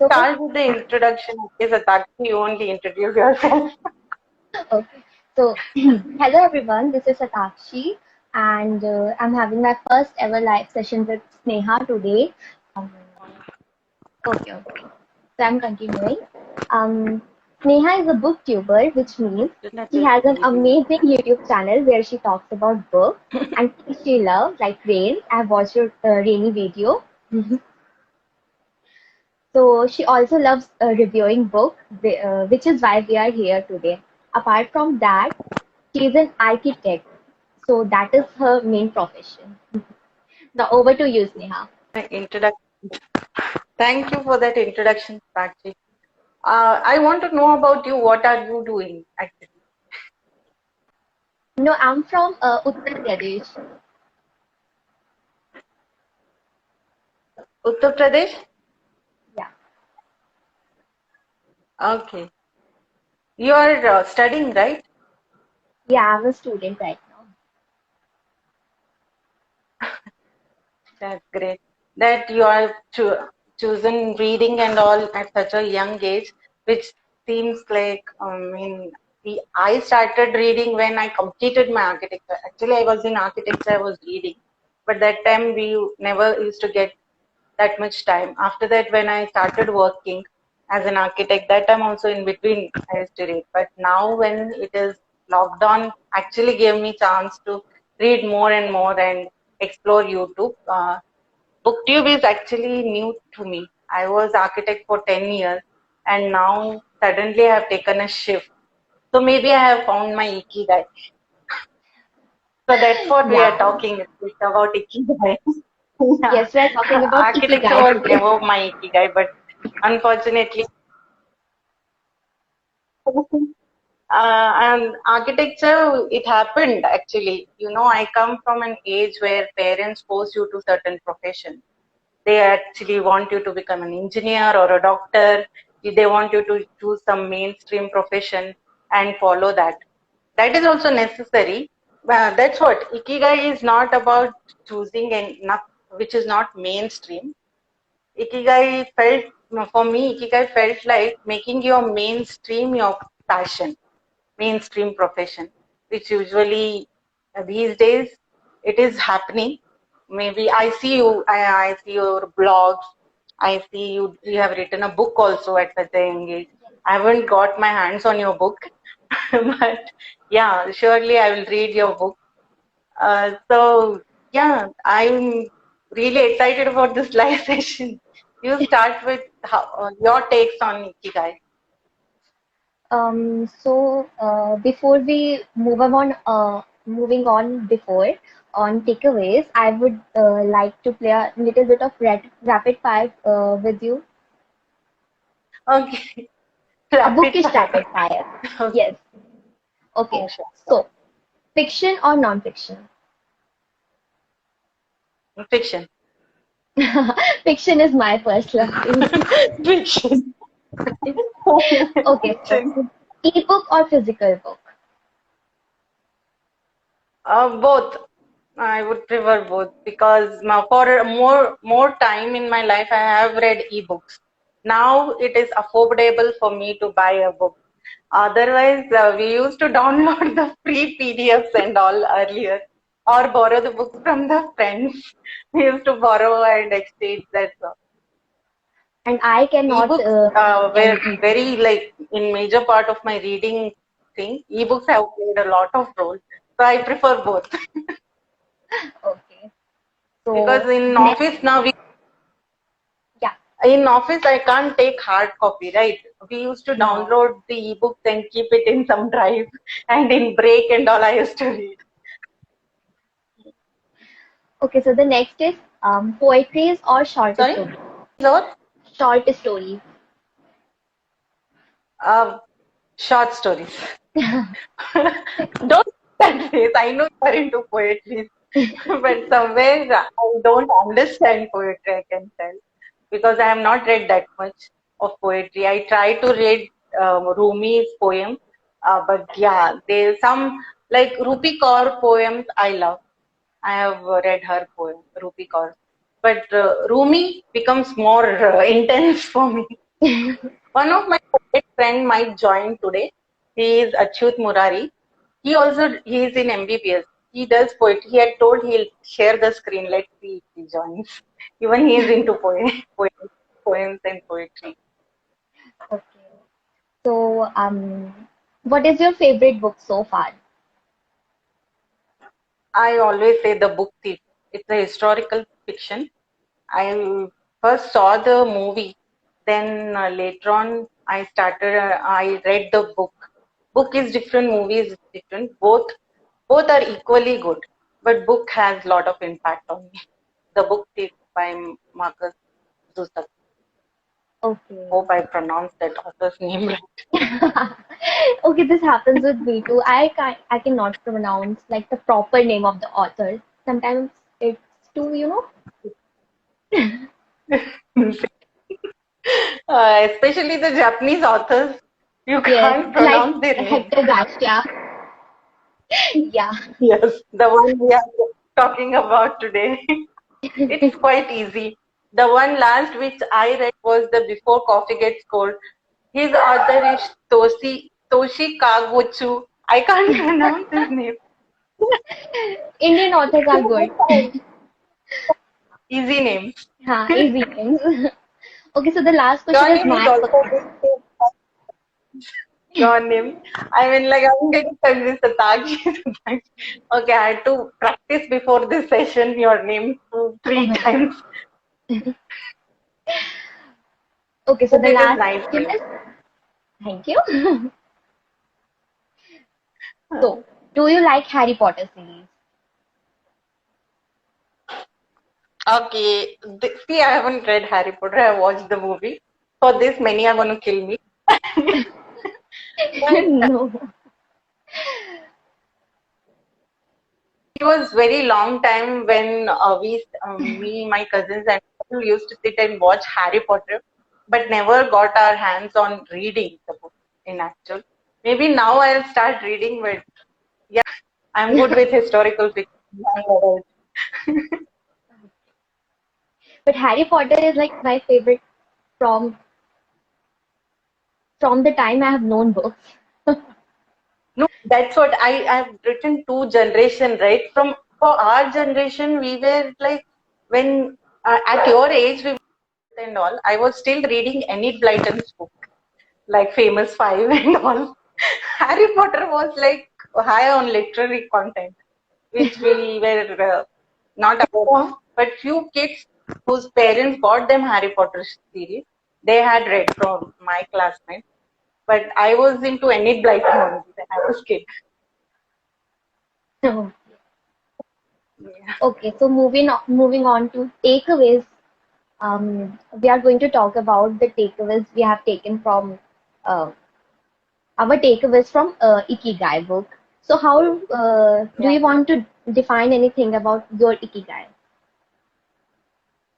So, Start with the introduction. P.S Satakshi, you only introduce yourself. okay. So, hello everyone, this is Satakshi, and I'm having my first ever live session with Sneha today. Um, okay. So, I'm continuing. Um, Sneha is a booktuber, which means she has an amazing YouTube channel where she talks about books and things she loves, like rain. I've watched her rainy video. So she also loves reviewing books, which is why we are here today. Apart from that, she is an architect, so that is her main profession. Now over to you, Sneha. Introduction. Thank you for that introduction, Satakshi. I want to know about you. What are you doing actually? No, I'm from Uttar Pradesh. Uttar Pradesh? Yeah, Okay. You are studying, right? yeah, I'm a student right now. That's great. That you are chosen reading and all at such a young age, which seems like, I started reading when I completed my architecture. Actually, I was in architecture, I was reading. But that time we never used to get that much time. After that, when I started working as an architect, that time also in between I used to read. But now when it is lockdown, actually gave me chance to read more and more and explore YouTube. Booktube is actually new to me. I was architect for 10 years and now suddenly I have taken a shift. So maybe I have found my Ikigai. So that's what we are Yeah, talking about Ikigai. Yeah. yes, we're talking about Architecture Ikigai was today. never my Ikigai, but unfortunately, and architecture, it happened actually. I come from an age where parents force you to certain profession. They actually want you to become an engineer or a doctor. They want you to choose some mainstream profession and follow that. That is also necessary. That's what Ikigai is not about choosing and not, which is not mainstream. For me, Ikigai felt like making your mainstream your passion, mainstream profession, which usually these days it is happening. Maybe I see your blogs, I see you have written a book also at such a young age. I haven't got my hands on your book, but yeah, surely I will read your book. So yeah, I'm really excited about this live session. You start with your takes on Ikigai. Before we moving on before on takeaways, I would like to play a little bit of rapid fire with you. Okay, A rapid bookish fire. rapid fire. Okay, Yes. Okay. sure. So, fiction or non-fiction? Fiction. Fiction is my first love too. Fiction. Okay, so Fiction. ebook or physical book? Both. I would prefer both because for more time in my life, I have read ebooks. Now it is affordable for me to buy a book. Otherwise, we used to download the free PDFs and all earlier, or borrow the books from the friends. We used to borrow and exchange that. And I cannot Ebooks can were read. very like in major part of my reading thing. Ebooks have played a lot of role, so I prefer both. Okay. Because So next, yeah. in office I can't take hard copy, right? We used to No. download the ebooks and keep it in some drive, and in break and all I used to read. Okay, so the next is poetries or short Sorry, stories? what? Short stories. Uh, Short stories. Don't that face. I know you are into poetry, but somewhere I don't understand poetry. I can tell because I have not read that much of poetry. I try to read Rumi's poem, but yeah, there's some like Rupi Kaur poems I love. I have read her poem, Rupi Kaur. But Rumi becomes more intense for me. One of my poet friend might join today. He is Achyut Murari. He is in MBBS. He does poetry. He had told he'll share the screen. Let's see if he joins. Even he is into poems and poetry. Okay. So, what is your favorite book so far? I always say the book thief. It's a historical fiction. I first saw the movie, then later on I read the book. Book is different, movie is different. Both are equally good, but book has lot of impact on me. The book is by Marcus Zusak. Okay. Hope I pronounced that author's name right. Okay, this happens with me too. I cannot pronounce like the proper name of the author. Sometimes it's too, Especially the Japanese authors, you yes, can't like pronounce their name. Hector Garcia. Yeah. Yes, the one we are talking about today. It's quite easy. The one last which I read was the Before Coffee Gets Cold. His author is Toshi Kaguchu. I can't pronounce his name. Indian authors are good. Easy names. Easy things. Okay, so the last question Your is name is my also question. your name. I mean, like I'm getting convinced Satakshi. Okay, I had to practice before this session your name two, Oh three my God. times. Okay, so But the it is last nice question name. is, thank you. So, do you like Harry Potter series? Okay, see, I haven't read Harry Potter. I watched the movie. For this, many are going to kill me. But No. it was very long time when me, my cousins, and people used to sit and watch Harry Potter, but never got our hands on reading the book in actual. Maybe now I'll start reading, but yeah, I'm good with historical fiction. Young adult. But Harry Potter is like my favorite from the time I have known books. No, that's what I've written two generation, right? From for our generation, we were like when at your age we were and all. I was still reading Enid Blyton's book, like Famous Five and all. Harry Potter was like high on literary content, which we were not aware of. But few kids whose parents bought them Harry Potter series, they had read from my classmates. But I was into Enid Blyton only when I was kid. Yeah. Okay, so moving on to takeaways. We are going to talk about the takeaways we have taken from uh, our takeaways from Ikigai book. So, how do Yeah. you want to define anything about your Ikigai?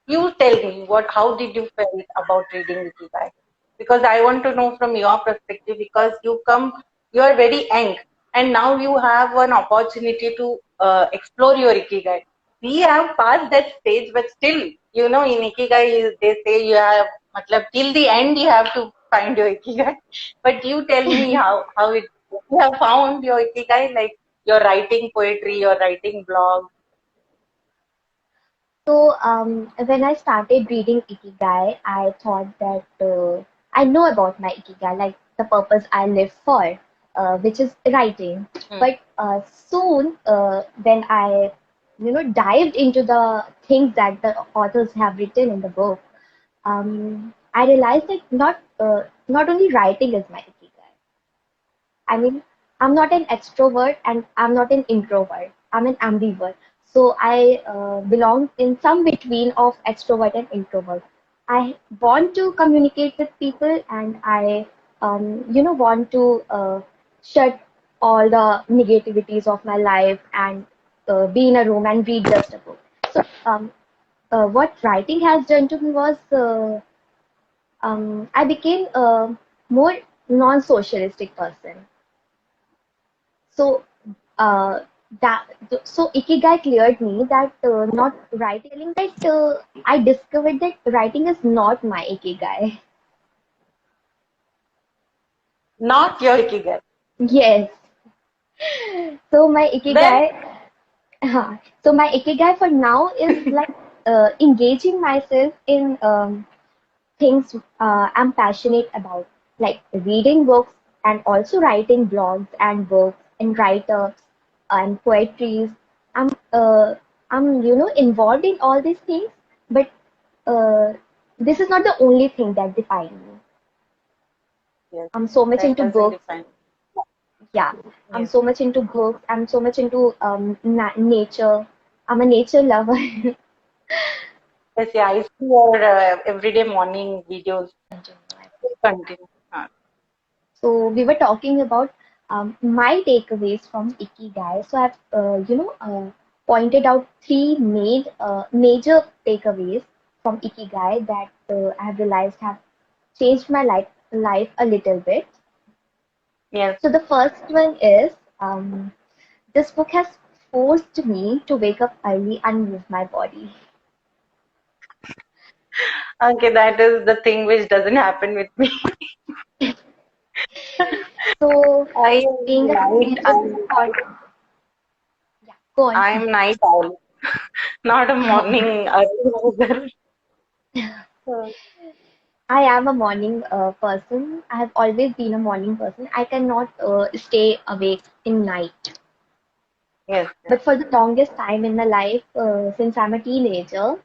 You tell me how did you feel about reading Ikigai? Because I want to know from your perspective because you are very young and now you have an opportunity to explore your Ikigai. We have passed that stage, but still, in Ikigai, they say you have, matlab, till the end you have to find your Ikigai. But you tell me how you have found your Ikigai, like you're writing poetry, you're writing blog. So, when I started reading Ikigai, I thought that I know about my Ikigai, like the purpose I live for, which is writing. Hmm. But soon, when I, dived into the things that the authors have written in the book, I realized that not only writing is my Ikigai. I mean, I'm not an extrovert and I'm not an introvert. I'm an ambivert. So I belong in some between of extrovert and introvert. I want to communicate with people and I, want to shut all the negativities of my life and be in a room and read just a book. So what writing has done to me was I became a more non-socialistic person. So uh, that so Ikigai cleared me that not writing that I discovered that writing is not my Ikigai. not your Ikigai. Yes. So my Then, Ikigai, so my Ikigai for now is like engaging myself in things I'm passionate about, like reading books and also writing blogs and books and write-ups and poetries. I'm uh, I'm involved in all these things, but uh, this is not the only thing that defines me. yes, I'm so much that into doesn't books. define. Yeah, I'm Yes, so much into books. I'm so much into nature. I'm a nature lover. yes, yeah. I see your everyday morning videos. Continue. So we were talking about my takeaways from Ikigai. So I've pointed out three major takeaways from Ikigai that I have realized have changed my life a little bit. Yes. So the first one is this book has forced me to wake up early and move my body. Okay, that is the thing which doesn't happen with me. So I being am a night teenager, this owl. thought, yeah, go on. I'm night owl, not a morning early riser. I am a morning person. I have always been a morning person. I cannot stay awake in night. Yes, yes. But for the longest time in my life, since I'm a teenager,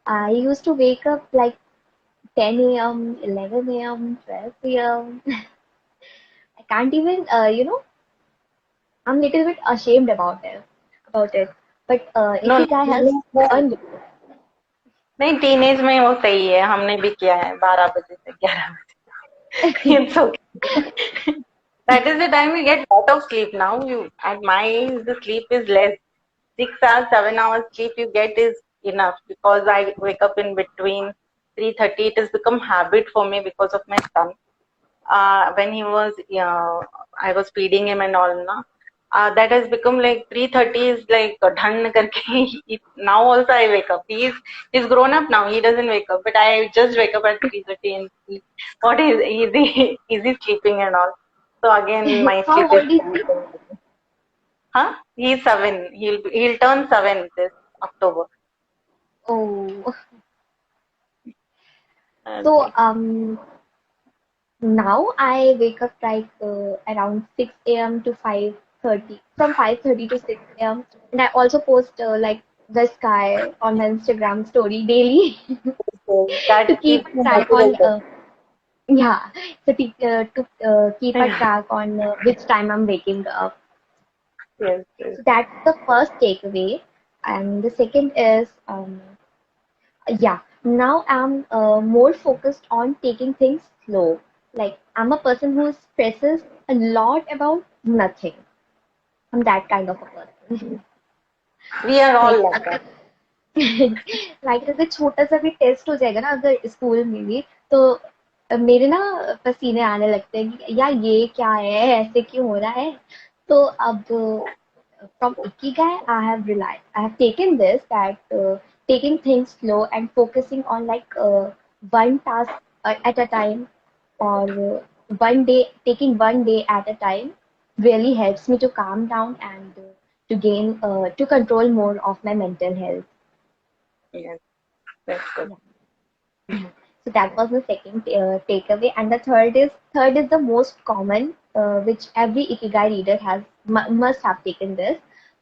I used to wake up like 10 a.m., 11 a.m., 12 a.m. I can't even, I'm a little bit ashamed about it. But No, no, Ikigai has teenage में turned. नहीं teenage में वो सही है हमने भी किया है 12 बजे से 11 बजे it's okay that is the time we get lot of sleep now you at my age the sleep is less 6 hours 7 hours sleep you get is enough because I wake up in between 3:30 it has become habit for me because of my son when he was I was feeding him and all na that has become like 3:30 is like dhan karke now also I wake up he's grown up now he doesn't wake up but I just wake up at 3:30 and see what is he sleeping and all so again my How sleep is old is he? huh he's 7 he'll turn 7 this October Oh, so okay now I wake up like around 6 a.m. to 5:30, from 5:30 to 6 a.m. And I also post like the sky on my Instagram story daily so to that keep keeps a me track on, motivated yeah, to keep a track on which time I'm waking up. yes, yes. So that's the first takeaway. And the second is, yeah, now I'm more focused on taking things slow. Like, I'm a person who stresses a lot about nothing. I'm that kind of a person. We are all Like, like that. अगर like अगर छोटा सा भी test हो जाएगा ना अगर school में भी तो मेरे ना पसीने आने लगते हैं कि यार ये क्या है ऐसे क्यों हो रहा है तो अब from Ikigai, I have taken this that taking things slow and focusing on like one task at a time or taking one day at a time really helps me to calm down and to control more of my mental health. Yes, that's good. Yeah. So that was the second takeaway, and the third is the most common, which every Ikigai reader must have taken this,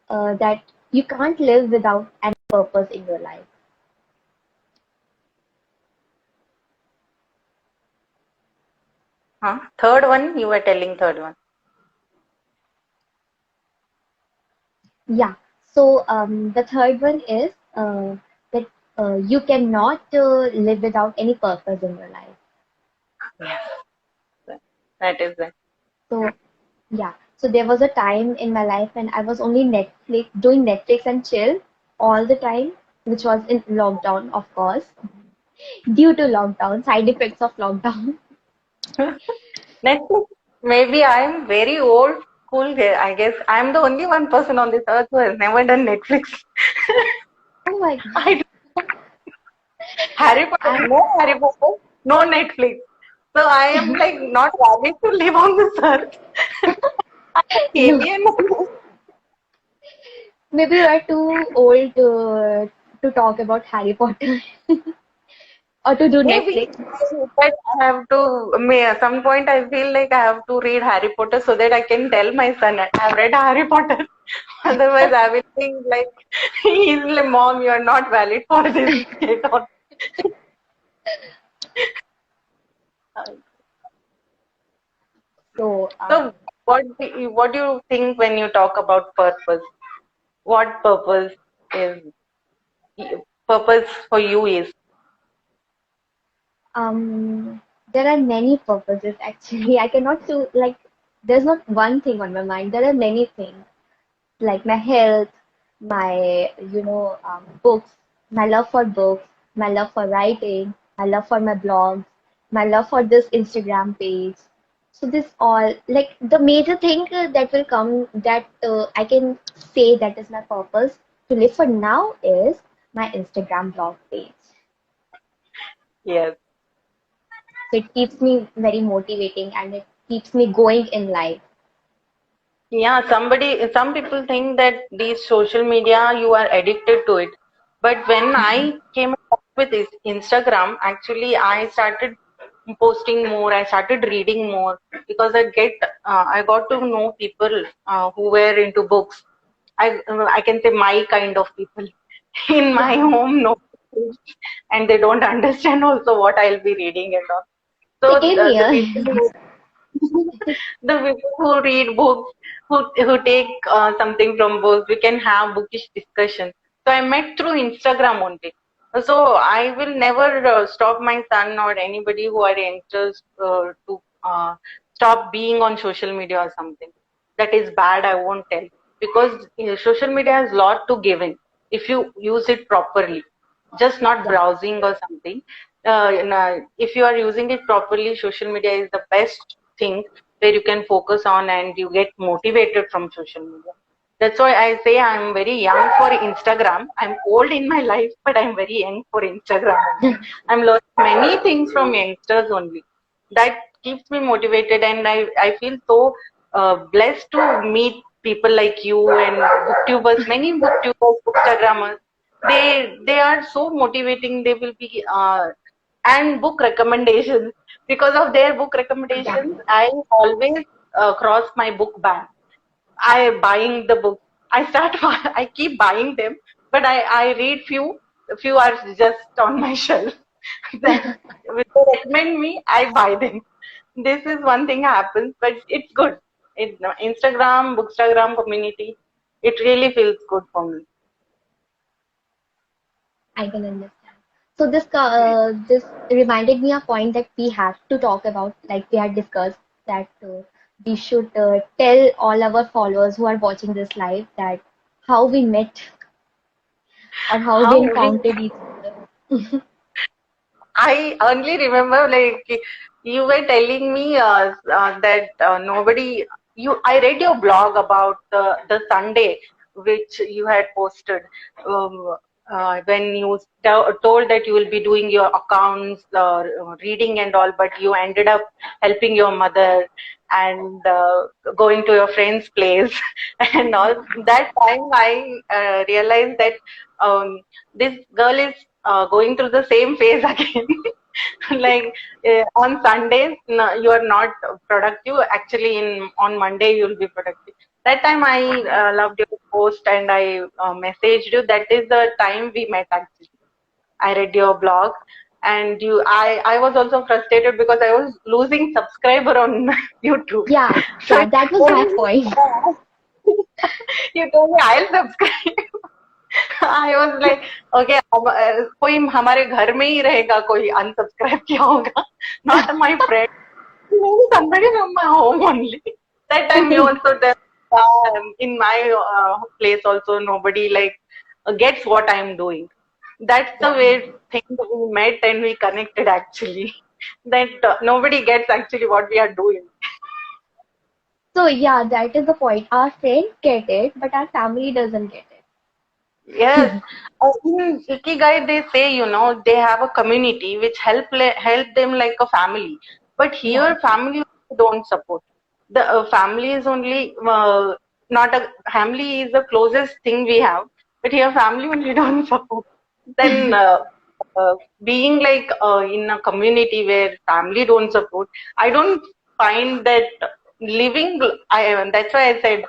that you can't live without any purpose in your life. Huh? Third one, you were telling third one. Yeah. So the third one is that you cannot live without any purpose in your life. Yes, that is it. So yeah. So there was a time in my life when I was only doing Netflix and chill all the time, which was in lockdown, of course, due to lockdown, side effects of lockdown. Netflix. Maybe I'm very old school here. I guess I'm the only one person on this earth who has never done Netflix. Oh my I God. Harry Potter, I'm no Harry Potter, no Netflix. So I am like not valid to live on this earth. I'm an No, alien. maybe you are too old to talk about Harry Potter or to do Maybe, Netflix. but I have to, at some point I feel like I have to read Harry Potter so that I can tell my son I've read Harry Potter. Otherwise, I will think like, he's like, Mom, you are not valid for this. Get on. So, So, what do you think when you talk about purpose? What is purpose for you is? there are many purposes actually. I cannot do like there's not one thing on my mind. There are many things like my health, my books, my love for books, my love for writing, my love for my blogs, my love for this Instagram page. So this all like the major thing that will come that I can say that is my purpose to live for now is my Instagram blog page. Yes. So it keeps me very motivating and it keeps me going in life. Yeah, some people think that these social media, you are addicted to it. But when I came up with this Instagram, actually, I started posting more. I started reading more because I got to know people who were into books. I can say my kind of people in my Yeah, home, no, and they don't understand also what I'll be reading and all. So same the here. people who the people who read books, who take something from books, we can have bookish discussion. So I met through Instagram only. So I will never stop my son or anybody who are interested to stop being on social media or something. That is bad, I won't tell, because social media has lot to give in if you use it properly, just not Yeah, browsing or something. If you are using it properly, social media is the best thing where you can focus on and you get motivated from social media. That's why I say I'm very young for Instagram. I'm old in my life, but I'm very young for Instagram only. I'm learning many things from youngsters only. That keeps me motivated, and I feel so blessed to meet people like you and booktubers, many booktubers, bookstagrammers. They are so motivating. They will be and book recommendations. Because of their book yeah. recommendations, I always cross my book ban. I buying the book. I start. I keep buying them, but I read few are just on my shelf. Then when they recommend me, I buy them. This is one thing happens, but it's good. Instagram, Bookstagram community, it really feels good for me. I can understand. So this reminded me a point that we have to talk about, like we had discussed that we should tell all our followers who are watching this live that how we met or how we How we encountered each other. I only remember like you were telling me that nobody you I read your blog about the Sunday which you had posted um, when you told that you will be doing your accounts reading and all, but you ended up helping your mother and going to your friend's place and all. That time I realized that um, this girl is going through the same phase again. Like on Sundays, no, you are not productive. Actually, in on Monday you will be productive. That time I loved your post and I messaged you. That is the time we met. Actually, I read your blog, and I was also frustrated because I was losing subscriber on YouTube. Yeah, So yeah, that was my point. you told me I'll subscribe. I was like, okay, अब कोई हमारे घर में ही रहेगा कोई unsubscribe किया होगा, not my friend, maybe somebody from my home only. That time you also tell in my place also nobody like gets what I'm doing. That's the Yeah. way thing we met and we connected actually. That nobody gets actually what we are doing. So yeah, that is the point. Our friends get it, but our family doesn't get Yes, it. in Ikigai they say, they have a community which help them like a family. But Yeah. here, family don't support. The family is only not a family is the closest thing we have, but here family only don't support. Then uh, being like in a community where family don't support, I don't find that living. That's why I said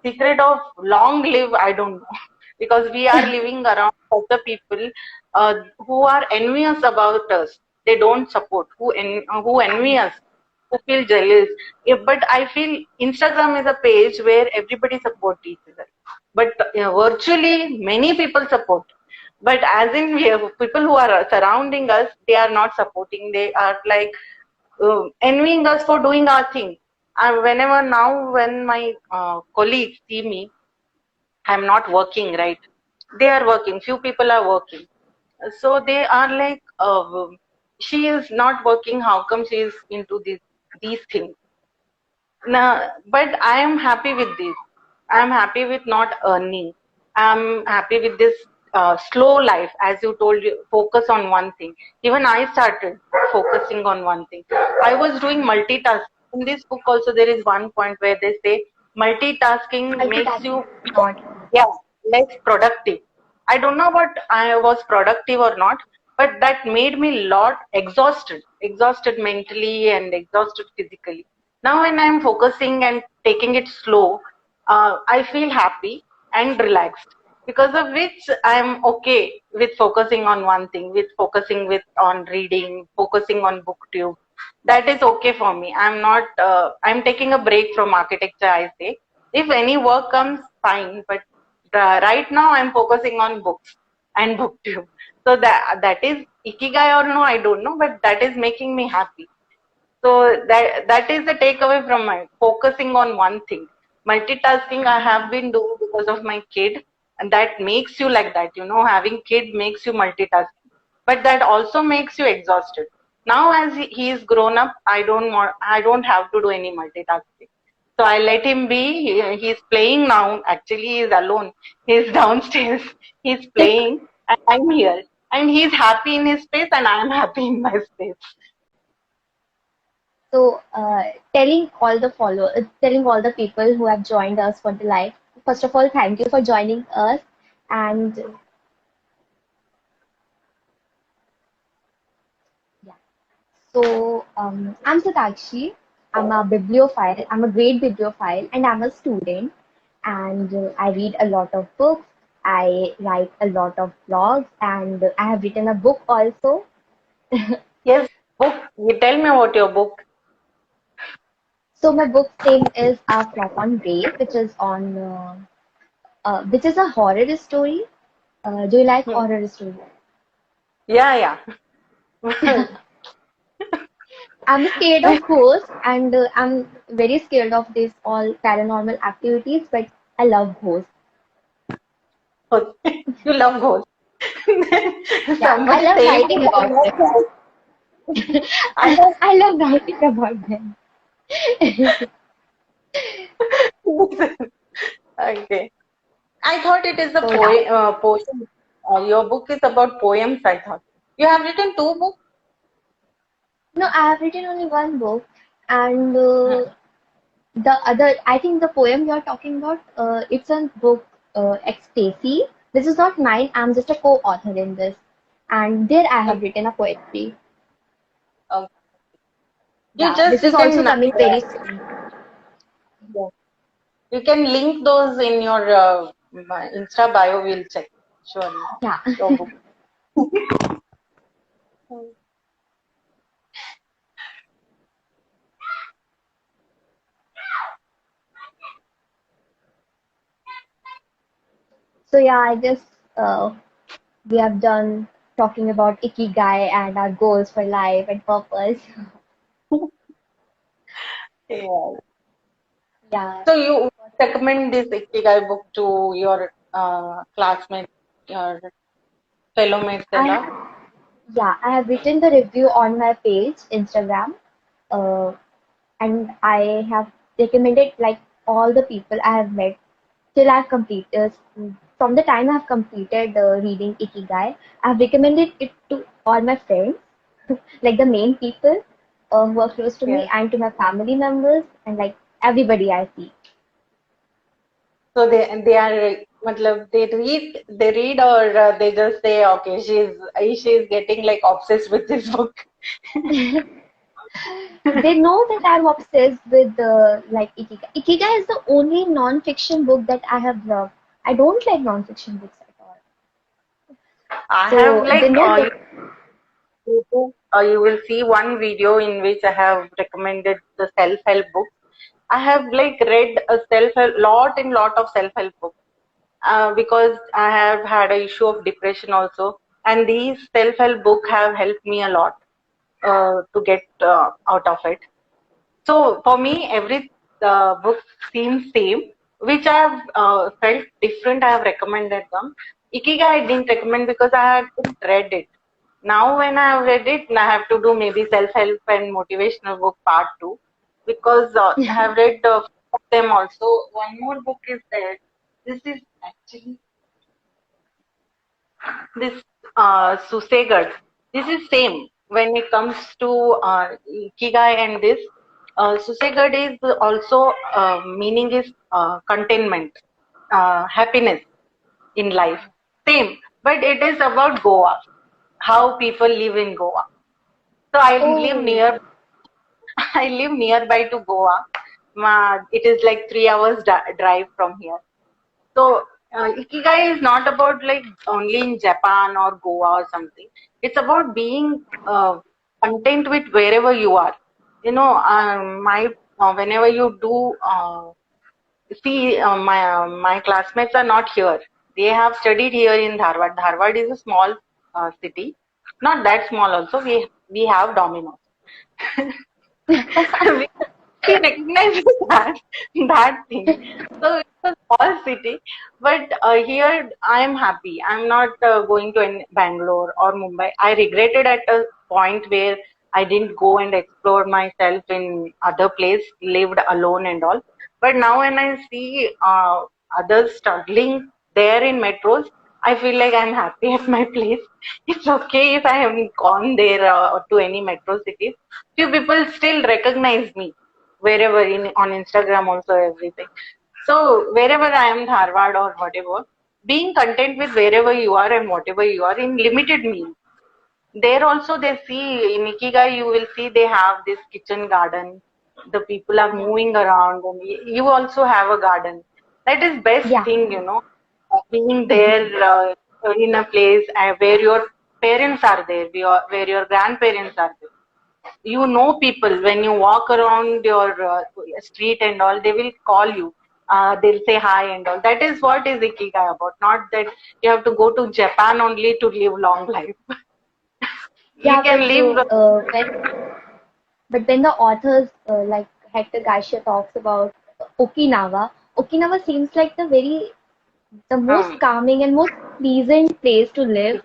secret of long live. I don't know because we are living around other people who are envious about us. They don't support. Who envy us, who feel jealous. But I feel Instagram is a page where everybody supports each other. But virtually many people support. But as in we have people who are surrounding us, they are not supporting. They are like envying us for doing our thing. And whenever now when my colleagues see me, I'm not working, right? They are working. Few people are working. So they are like, she is not working. How come she is into these things? Nah, but I am happy with this. I am happy with not earning. I'm happy with this slow life, as you told you, focus on one thing. Even I started focusing on one thing. I was doing multitasking. In this book also, there is one point where they say multitasking makes Multitasking you, is not. yeah, less productive. I don't know what I was productive or not, but that made me lot exhausted mentally and exhausted physically. Now when I'm focusing and taking it slow, I feel happy and relaxed, because of which I'm okay with focusing on one thing, with focusing with on reading, focusing on booktube. That is okay for me. I'm not. I'm taking a break from architecture, I say. If any work comes, fine. But right now, I'm focusing on books and booktube. So that is ikigai or no, I don't know, but that is making me happy. So that is the takeaway from my focusing on one thing. Multitasking I have been doing because of my kid, and that makes you like that. You know, having kid makes you multitasking, but that also makes you exhausted. Now, as he is grown up, I don't have to do any multitasking. So I let him be. He's playing now. Actually, he's alone. He's downstairs. He's playing, and I'm here. And he's happy in his space, and I'm happy in my space. So, telling all the people who have joined us for the live. First of all, thank you for joining us. And yeah, so I'm Satakshi. I'm a bibliophile. I'm a great bibliophile, and I'm a student. And I read a lot of books. I write a lot of blogs, and I have written a book also. Yes, book. You tell me about your book. So my book's name is A Flop on Grave, which is a horror story. Do you like Hmm. horror stories? Yeah, yeah. I'm scared of ghosts, and I'm very scared of this all paranormal activities, but I love ghosts. You love ghosts. Yeah, I Somebody love saying writing I about love them. ghosts. I have I love writing about them. okay. I thought it is a So yeah, poem. Your book is about poems, I thought. You have written two books? no, I have written only one book, and Hmm. I think the poem you're talking about, it's a book, Ecstasy. This is not mine. I'm just a co-author in this, and there I have Okay. written a poetry. Okay. Yeah, which You is also can coming very soon. yeah. You can link those in your my Insta bio. We'll check surely Yeah. your book. So yeah, I guess we have done talking about Ikigai and our goals for life and purpose. Yeah. Yeah. So you recommend this Ikigai book to your classmates, your fellow mates, I Ella? have, yeah, I have written the review on my page, Instagram, uh, and I have recommended like all the people I have met till I've completed. From the time I've completed reading Ikigai, I've recommended it to all my friends, like the main people. who are close to me Yes. and to my family members and like everybody I see. So they are matlab, they read or they just say okay she's getting like obsessed with this book. They know that I'm obsessed with like Ikigai. Ikigai is the only non-fiction book that I have loved. I don't like non-fiction books at all. I have So they like know that. YouTube, you will see one video in which I have recommended the self-help books. I have like read a self-help lot of self-help books because I have had a issue of depression also, and these self-help book have helped me a lot to get out of it. So for me, every book seems same, which I have felt different. I have recommended them. Ikigai I didn't recommend because I hadn't read it. Now when I have read it, I have to do maybe self-help and motivational book part two because I have read them also. One more book is there. This is actually this Susegar. This is same when it comes to Ikigai and this. Susegar is also meaning is contentment, happiness in life. Same, but it is about Goa, how people live in Goa. So I live Oh, near, I live nearby to Goa. It is like 3 hours drive from here. So Ikigai is not about like only in Japan or Goa or something. It's about being content with wherever you are. You know, my whenever you do see my classmates are not here. They have studied here in Dharwad. Dharwad is a small city, not that small. Also, we have Domino's. He recognizes that thing. So it's a small city, but here I am happy. I'm not going to Bangalore or Mumbai. I regretted at a point where I didn't go and explore myself in other place, lived alone and all. But now when I see others struggling there in metros, I feel like I'm happy at my place. It's okay if I haven't gone there to any metro cities. Few people still recognize me wherever in on Instagram also everything. So wherever I am, Dharwad or whatever, being content with wherever you are and whatever you are in limited means. There also they see in Ikigai you will see they have this kitchen garden. The people are yeah, moving around and you also have a garden. That is best yeah, thing, being there in a place where your parents are there, where your grandparents are there. You know people when you walk around your street and all, they will call you. They'll say hi and all. That is what is Ikigai about. Not that you have to go to Japan only to live long life. You yeah. can live. But when the authors like Hector Garcia talks about Okinawa, Okinawa seems like the most Um, calming and most pleasant place to live.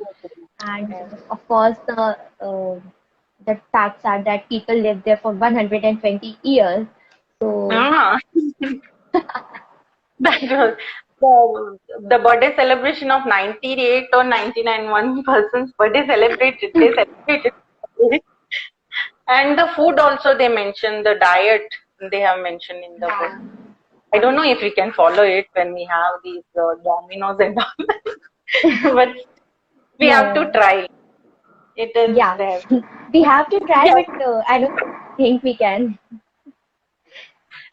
And of course, the facts are that people live there for 120 years. So ah, that was the birthday celebration of 98 or 99 one person's birthday celebrated. They celebrated. And the food also they mentioned, the diet they have mentioned in the book. yeah, I don't know if we can follow it when we have these dominoes and all, but we have to yeah, try. It is yeah. there. We have to try, Yeah. but I don't think we can.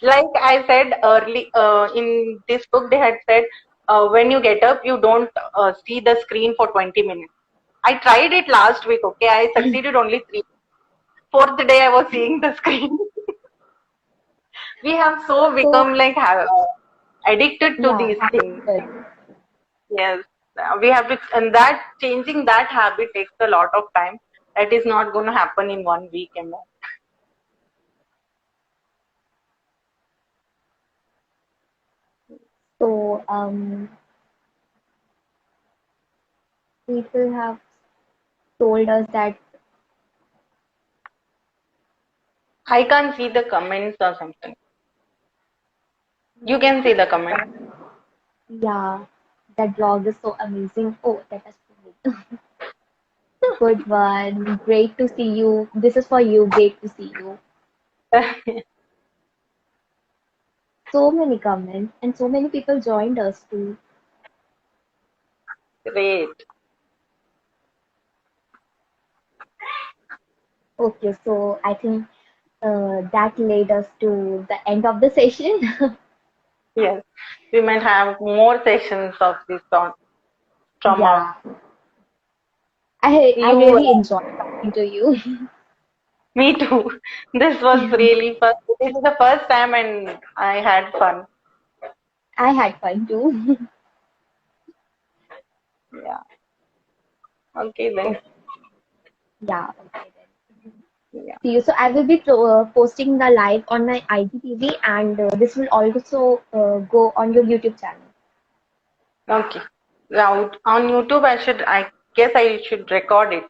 Like I said early in this book, they had said when you get up, you don't see the screen for 20 minutes. I tried it last week. Okay, I succeeded only three. Fourth day, I was seeing the screen. We have so So become like addicted to yeah, these things. habitual. Yes, we have to, and that changing that habit takes a lot of time. That is not going to happen in 1 week and all. So people have told us that I can't see the comments or something. You can see the comments. yeah, that blog is so amazing. Oh, that is so big. Good one. Great to see you. This is for you. Great to see you. So many comments and so many people joined us too. Great. Okay, so I think that led us to the end of the session. Yes. We might have more sessions of this on from our Yeah, I you. really enjoyed talking to you. Me too. This was really first. This is the first time, and I had fun. I had fun too. Yeah. Okay then. Okay, yeah, okay then. Yeah. See you. So I will be posting the live on my IGTV, and this will also go on your YouTube channel. Okay. Now on YouTube, I guess I should record it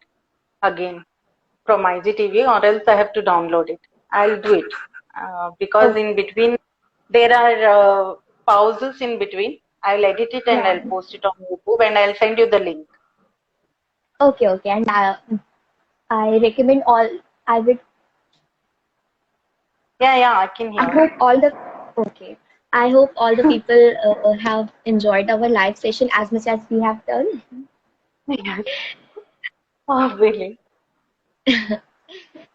again from IGTV, or else I have to download it. I'll do it because Okay, in between there are pauses in between. I'll edit it and yeah. I'll post it on YouTube, and I'll send you the link. Okay, okay. And I recommend all. I would. Yeah, yeah, I can I hear. hope all the. Okay. I hope all the people have enjoyed our live session as much as we have done. Yes. Oh, really?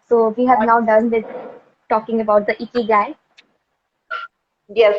So we have now done with talking about the Ikigai. Yes.